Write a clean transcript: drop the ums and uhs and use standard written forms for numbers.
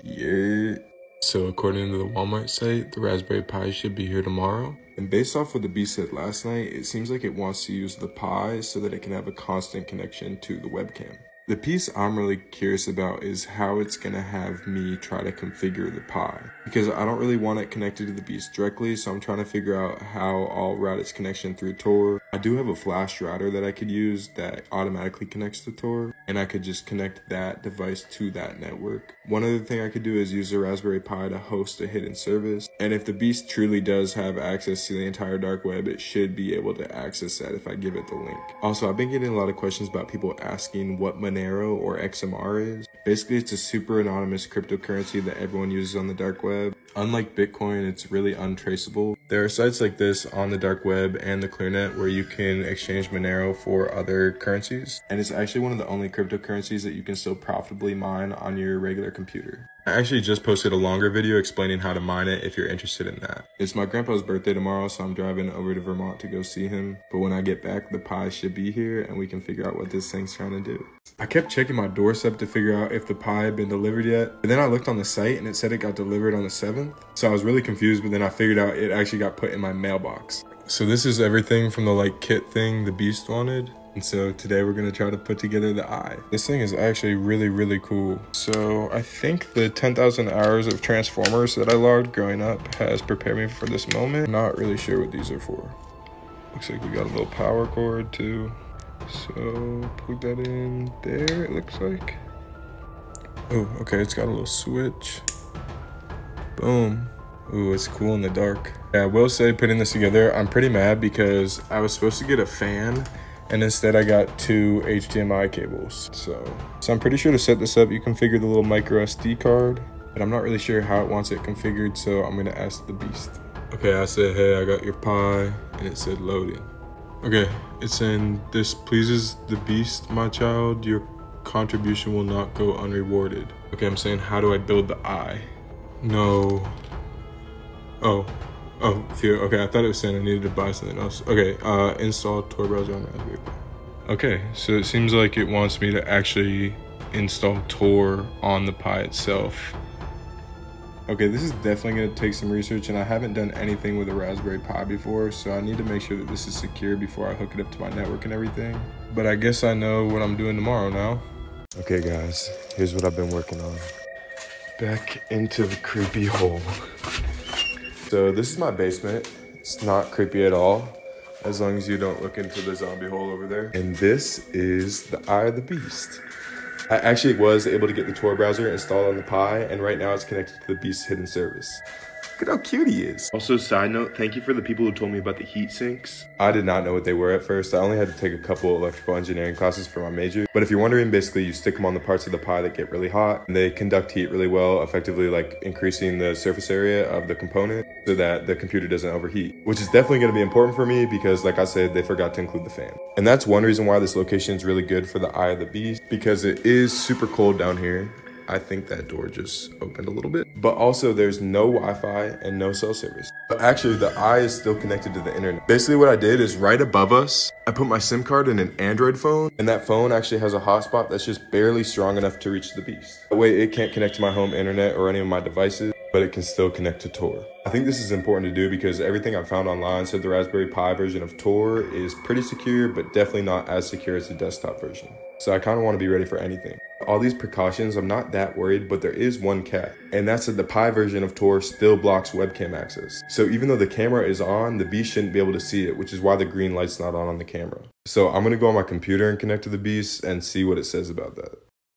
Yeah. So according to the Walmart site, the Raspberry Pi should be here tomorrow. And based off what the Beast said last night, it seems like it wants to use the Pi so that it can have a constant connection to the webcam. The piece I'm really curious about is how it's gonna have me try to configure the Pi, because I don't really want it connected to the Beast directly, so I'm trying to figure out how I'll route its connection through Tor. I do have a flash router that I could use that automatically connects to Tor, and I could just connect that device to that network. One other thing I could do is use the Raspberry Pi to host a hidden service, and if the Beast truly does have access to the entire dark web, it should be able to access that if I give it the link. Also, I've been getting a lot of questions about people asking what Monero or XMR is. Basically, it's a super anonymous cryptocurrency that everyone uses on the dark web. Unlike Bitcoin, it's really untraceable. There are sites like this on the dark web and the ClearNet where you can exchange Monero for other currencies. And it's actually one of the only cryptocurrencies that you can still profitably mine on your regular computer. I actually just posted a longer video explaining how to mine it if you're interested in that. It's my grandpa's birthday tomorrow, so I'm driving over to Vermont to go see him. But when I get back, the Pi should be here and we can figure out what this thing's trying to do. I kept checking my doorstep to figure out if the Pi had been delivered yet. But then I looked on the site and it said it got delivered on the 7th. So I was really confused, but then I figured out it actually got put in my mailbox. So this is everything from the kit thing the Beast wanted. And so today we're gonna try to put together the eye. This thing is actually really cool. So I think the 10,000 hours of Transformers that I logged growing up has prepared me for this moment. Not really sure what these are for. Looks like we got a little power cord too. So plug that in there, it looks like. Oh, okay, it's got a little switch. Boom. Ooh, it's cool in the dark. Yeah, I will say putting this together, I'm pretty mad because I was supposed to get a fan and instead I got 2 HDMI cables. So I'm pretty sure to set this up, you configure the little micro SD card, but I'm not really sure how it wants it configured, so I'm gonna ask the Beast. Okay, I said, hey, I got your Pi, and it said loading. Okay, it's saying, this pleases the Beast, my child. Your contribution will not go unrewarded. Okay, I'm saying, how do I build the eye? No. Oh, phew. Okay, I thought it was saying I needed to buy something else. Okay, install Tor browser on Raspberry Pi. Okay, so it seems like it wants me to actually install Tor on the Pi itself. Okay, this is definitely gonna take some research, and I haven't done anything with a Raspberry Pi before, so I need to make sure that this is secure before I hook it up to my network and everything. But I guess I know what I'm doing tomorrow now. Okay guys, here's what I've been working on. Back into the creepy hole. So this is my basement. It's not creepy at all, as long as you don't look into the zombie hole over there. And this is the Eye of the Beast. I actually was able to get the Tor browser installed on the Pi, and right now it's connected to the Beast's hidden service. Look at how cute he is. Also, side note, thank you for the people who told me about the heat sinks. I did not know what they were at first. I only had to take a couple electrical engineering classes for my major. But if you're wondering, basically you stick them on the parts of the Pi that get really hot, and they conduct heat really well, effectively increasing the surface area of the component so that the computer doesn't overheat, which is definitely gonna be important for me because like I said, they forgot to include the fan. And that's one reason why this location is really good for the Eye of the Beast, because it is super cold down here. I think that door just opened a little bit. But also there's no Wi-Fi and no cell service. But actually the Eye is still connected to the internet. Basically what I did is right above us, I put my SIM card in an Android phone, and that phone actually has a hotspot that's just barely strong enough to reach the Beast. That way it can't connect to my home internet or any of my devices, but it can still connect to Tor. I think this is important to do because everything I found online said the Raspberry Pi version of Tor is pretty secure, but definitely not as secure as the desktop version. So I kind of want to be ready for anything. All these precautions, I'm not that worried, but there is one catch, and that's that the Pi version of Tor still blocks webcam access. So even though the camera is on, the Beast shouldn't be able to see it, which is why the green light's not on the camera. So I'm gonna go on my computer and connect to the Beast and see what it says about that.